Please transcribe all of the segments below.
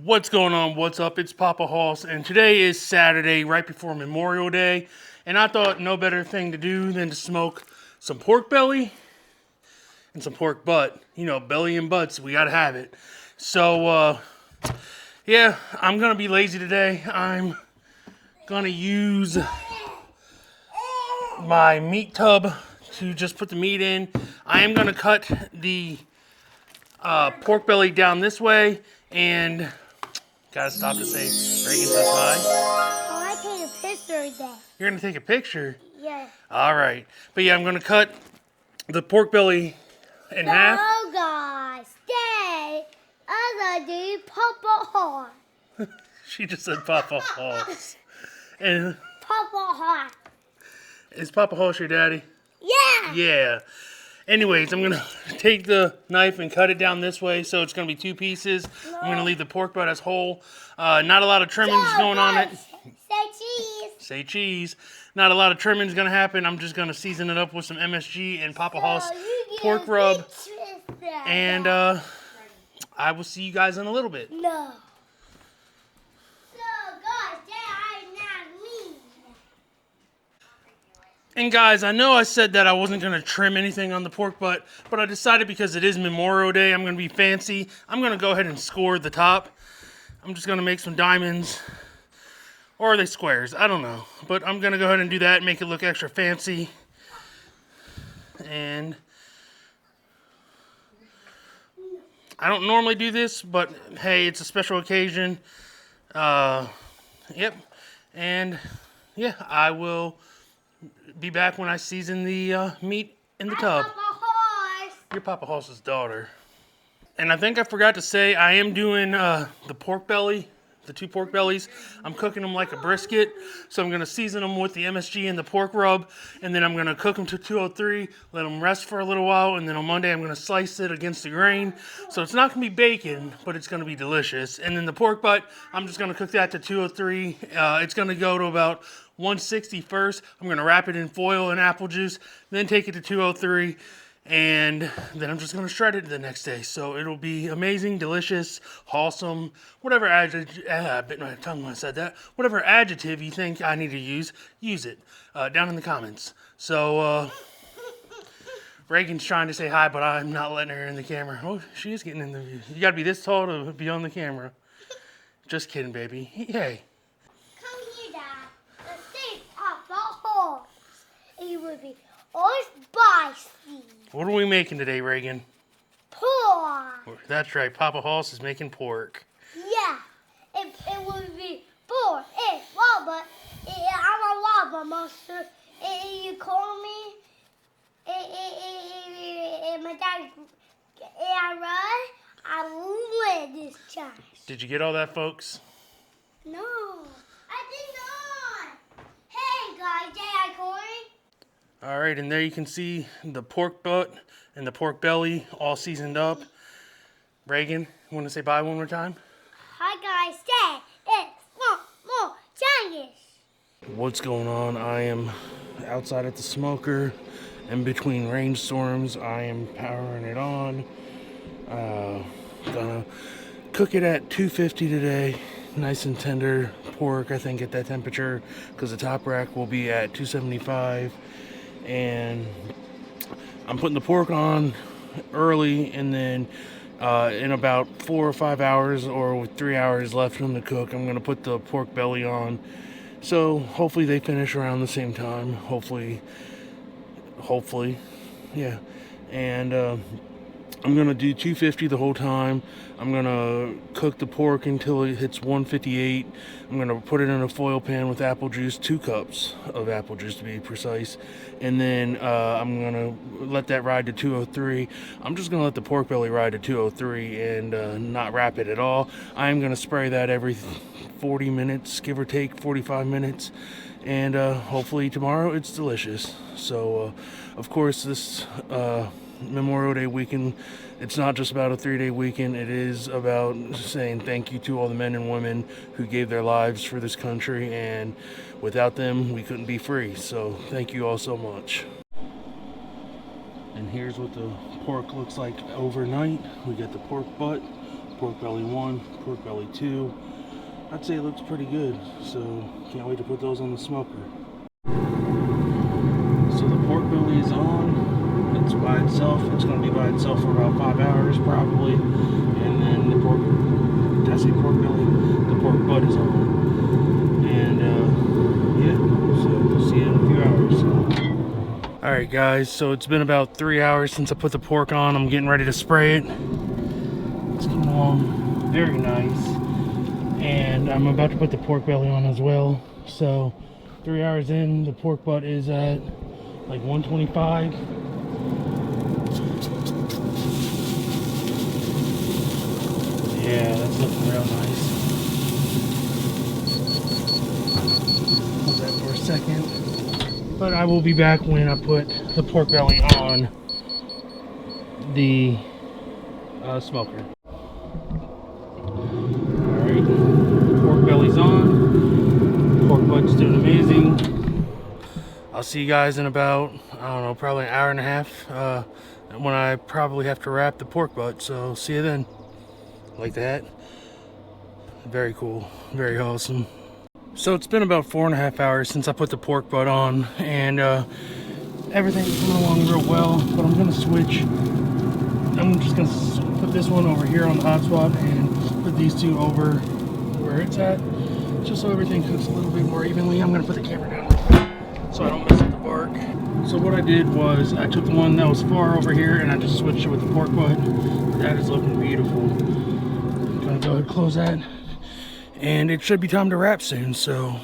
What's going on? What's up? It's Papa Hoss, and today is Saturday, right before Memorial Day, and I thought no better thing to do than to smoke some pork belly and some pork butt. You know, belly and butts, we gotta have it. So, yeah, I'm gonna be lazy today. I'm gonna use my meat tub to just put the meat in. I am gonna cut the pork belly down this way, and gotta stop to say, Reagan says hi. Oh, I take a picture of that. You're gonna take a picture? Yeah. Alright. But yeah, I'm gonna cut the pork belly in half. Oh, guys, today I'm gonna do Papa Hoss. She just said Papa Hoss. And Papa Hoss. is Papa Hoss your daddy? Yeah. Yeah. Anyways, I'm gonna take the knife and cut it down this way, so it's gonna be two pieces. I'm gonna leave the pork butt as whole. Not a lot of trimmings going on it. Say cheese. Say cheese. Not a lot of trimmings gonna happen. I'm just gonna season it up with some MSG and Papa Hoss pork rub. And I will see you guys in a little bit. No. So, guys, I'm not me. And guys, I know I said that I wasn't going to trim anything on the pork butt, but I decided because it is Memorial Day, I'm going to be fancy. I'm going to go ahead and score the top. I'm just going to make some diamonds. Or are they squares? I don't know. But I'm going to go ahead and do that and make it look extra fancy. And I don't normally do this, but hey, it's a special occasion. Yep. And yeah, I will be back when I season the meat in the tub. Papa Hoss. You're Papa Hoss's daughter. And I think I forgot to say, I am doing the pork belly, the two pork bellies. I'm cooking them like a brisket. So I'm going to season them with the MSG and the pork rub. And then I'm going to cook them to 203, let them rest for a little while. And then on Monday, I'm going to slice it against the grain. So it's not going to be bacon, but it's going to be delicious. And then the pork butt, I'm just going to cook that to 203. It's going to go to about 160 first. I'm going to wrap it in foil and apple juice, then take it to 203, and then I'm just going to shred it the next day. So it'll be amazing, delicious, wholesome, whatever adjective, I bit my tongue when I said that, whatever adjective you think I need to use it down in the comments. So Reagan's trying to say hi, but I'm not letting her in the camera. Oh, she is getting in the view. You got to be this tall to be on the camera. Just kidding, baby. Hey. It would be all spicy. What are we making today, Reagan? Pork. That's right, Papa Hoss is making pork. Yeah. It would be pork. It's lava. I'm a lava monster. You call me. My dad. I won this challenge. Did you get all that, folks? No, I did not. Hey guys, Dad Corey. All right, and there you can see the pork butt and the pork belly all seasoned up. Reagan, you want to say bye one more time? Hi guys, Dad, it's more challenge. What's going on? I am outside at the smoker. In between rainstorms, I am powering it on. Gonna cook it at 250 today. Nice and tender pork, I think, at that temperature, because the top rack will be at 275. And I'm putting the pork on early, and then in about 4 or 5 hours, or with 3 hours left in the cook, I'm going to put the pork belly on. So hopefully they finish around the same time. Hopefully, yeah. And I'm going to do 250 the whole time. I'm going to cook the pork until it hits 158. I'm going to put it in a foil pan with apple juice, 2 cups of apple juice to be precise. And then I'm going to let that ride to 203. I'm just going to let the pork belly ride to 203 and not wrap it at all. I'm going to spray that every 40 minutes, give or take 45 minutes. And hopefully tomorrow it's delicious. So, of course, this Memorial Day weekend, it's not just about a 3-day weekend. It is about saying thank you to all the men and women who gave their lives for this country, and without them we couldn't be free. So thank you all so much. And here's what the pork looks like overnight. We got the pork butt pork belly 1, pork belly 2. I'd say it looks pretty good, so can't wait to put those on the smoker. So the pork belly is on. It's by itself. It's going to be by itself for about 5 hours probably. And then the pork, did I say pork belly? The pork butt is on. And yeah, so we'll see you in a few hours. Alright guys, so it's been about 3 hours since I put the pork on. I'm getting ready to spray it. It's coming along very nice. And I'm about to put the pork belly on as well. So 3 hours in, the pork butt is at like 125. Yeah, that's looking real nice. Hold that for a second. But I will be back when I put the pork belly on the smoker. Alright, pork belly's on. Pork butt's doing amazing. I'll see you guys in about, I don't know, probably an hour and a half when I probably have to wrap the pork butt. So see you then. Like that. Very cool. Very awesome. So it's been about 4.5 hours since I put the pork butt on, and everything's coming along real well, but I'm going to switch. I'm just going to put this one over here on the hot spot and put these two over where it's at, just so everything cooks a little bit more evenly. I'm going to put the camera down so I don't mess up the bark. So what I did was I took the one that was far over here and I just switched it with the pork butt. That is looking beautiful. I'm gonna go ahead and close that. And it should be time to wrap soon, so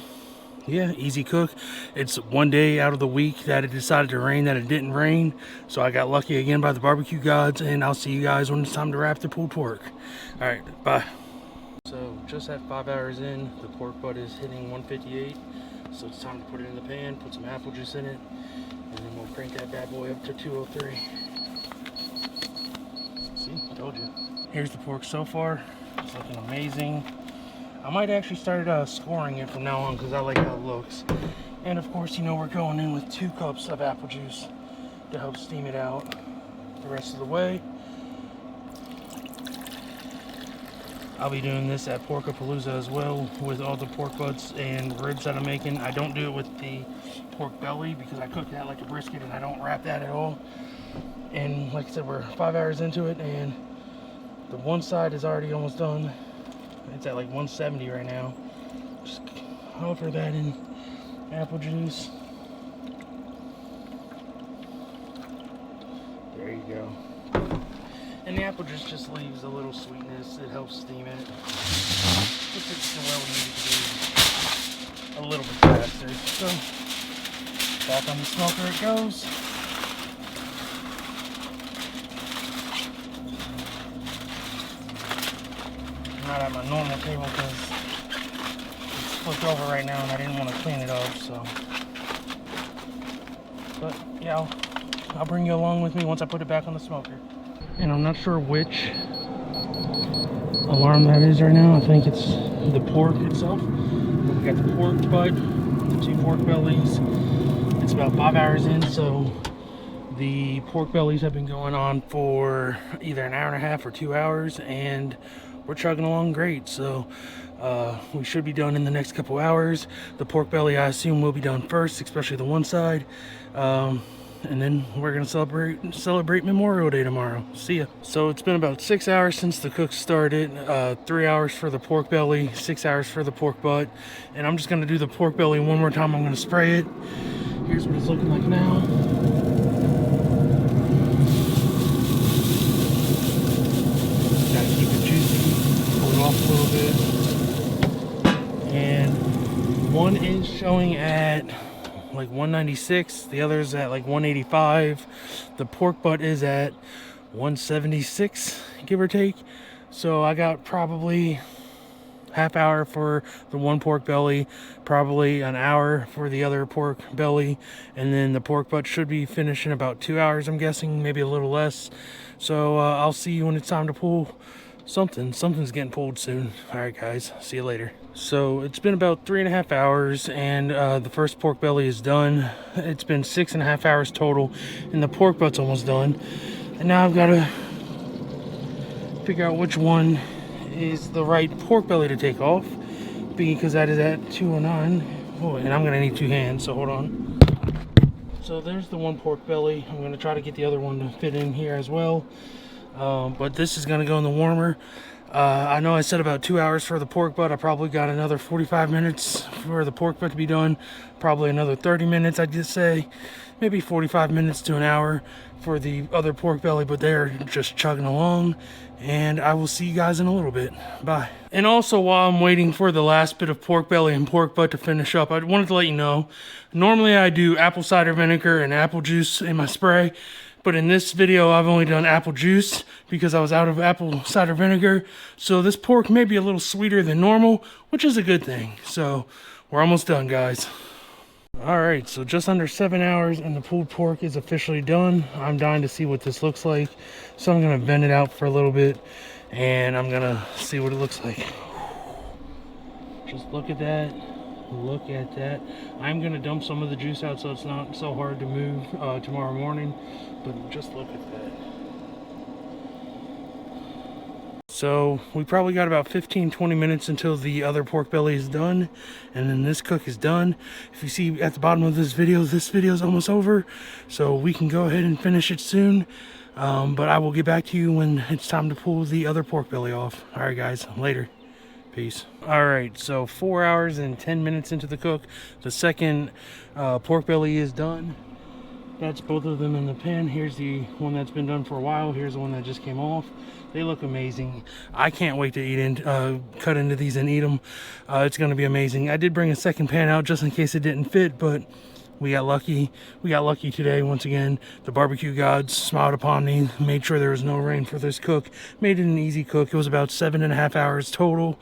yeah, easy cook. It's one day out of the week that it decided to rain, that it didn't rain. So I got lucky again by the barbecue gods, and I'll see you guys when it's time to wrap the pulled pork. All right, bye. So just at 5 hours in, the pork butt is hitting 158. So it's time to put it in the pan, put some apple juice in it, and then we'll crank that bad boy up to 203. See, I told you. Here's the pork so far. It's looking amazing. I might actually start scoring it from now on because I like how it looks. And of course, you know, we're going in with 2 cups of apple juice to help steam it out the rest of the way. I'll be doing this at Porkapalooza as well with all the pork butts and ribs that I'm making. I don't do it with the pork belly because I cook that like a brisket and I don't wrap that at all. And like I said, we're 5 hours into it and the one side is already almost done. It's at like 170 right now. Just offer that in apple juice. There you go. And the apple juice just leaves a little sweetness. It helps steam it. Puts it to where we need to be a little bit faster. So, back on the smoker it goes. I'm not at my normal table because it's flipped over right now and I didn't want to clean it up, so. But, yeah, I'll bring you along with me once I put it back on the smoker. And I'm not sure which alarm that is right now. I think it's the pork itself. We got the pork butt, the 2 pork bellies. It's about 5 hours in, so the pork bellies have been going on for either an hour and a half or 2 hours, and we're chugging along great. So we should be done in the next couple hours. The pork belly, I assume, will be done first, especially the one side. And then we're gonna celebrate Memorial Day tomorrow. See ya. So it's been about 6 hours since the cook started. 3 hours for the pork belly, 6 hours for the pork butt. And I'm just gonna do the pork belly one more time. I'm gonna spray it. Here's what it's looking like now. Gotta keep it juicy, pull it off a little bit. And one is showing at like 196, the other's at like 185. The pork butt is at 176, give or take. So I got probably half hour for the one pork belly, probably an hour for the other pork belly, and then the pork butt should be finished in about 2 hours, I'm guessing, maybe a little less. So I'll see you when it's time to pull something. Something's getting pulled soon. All right, guys, see you later. So it's been about 3.5 hours, and the first pork belly is done. It's been 6.5 hours total, and the pork butt's almost done. And now I've got to figure out which one is the right pork belly to take off, because that is at 209. Oh, and I'm gonna need 2 hands, so hold on. So there's the one pork belly. I'm gonna try to get the other one to fit in here as well. But this is gonna go in the warmer. I know I said about 2 hours for the pork butt. I probably got another 45 minutes for the pork butt to be done. Probably another 30 minutes, I'd just say. Maybe 45 minutes to an hour for the other pork belly, but they're just chugging along. And I will see you guys in a little bit. Bye. And also, while I'm waiting for the last bit of pork belly and pork butt to finish up, I wanted to let you know, normally I do apple cider vinegar and apple juice in my spray. But in this video, I've only done apple juice because I was out of apple cider vinegar. So this pork may be a little sweeter than normal, which is a good thing. So we're almost done, guys. Alright, so just under 7 hours and the pulled pork is officially done. I'm dying to see what this looks like. So I'm going to vent it out for a little bit and I'm going to see what it looks like. Just look at that. Look at that. I'm going to dump some of the juice out so it's not so hard to move tomorrow morning. But just look at that. So we probably got about 15-20 minutes until the other pork belly is done, and then this cook is done. If you see at the bottom of this video is almost over, so we can go ahead and finish it soon. But I will get back to you when it's time to pull the other pork belly off. All right, guys, later. Peace. All right, so 4 hours and 10 minutes into the cook, the second pork belly is done. That's both of them in the pan. Here's the one that's been done for a while. Here's the one that just came off. They look amazing. I can't wait to eat cut into these and eat them. It's going to be amazing. I did bring a second pan out just in case it didn't fit, but we got lucky. We got lucky today once again. The barbecue gods smiled upon me, made sure there was no rain for this cook. Made it an easy cook. It was about 7.5 hours total.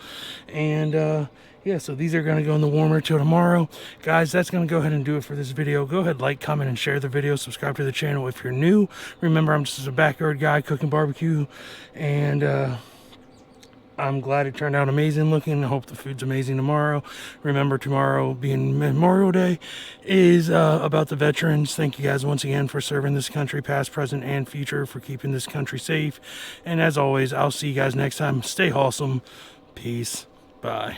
And yeah, so these are going to go in the warmer till tomorrow. Guys, that's going to go ahead and do it for this video. Go ahead, like, comment, and share the video. Subscribe to the channel if you're new. Remember, I'm just a backyard guy cooking barbecue. And I'm glad it turned out amazing looking. I hope the food's amazing tomorrow. Remember, tomorrow being Memorial Day is about the veterans. Thank you guys once again for serving this country, past, present, and future, for keeping this country safe. And as always, I'll see you guys next time. Stay wholesome. Peace. Bye.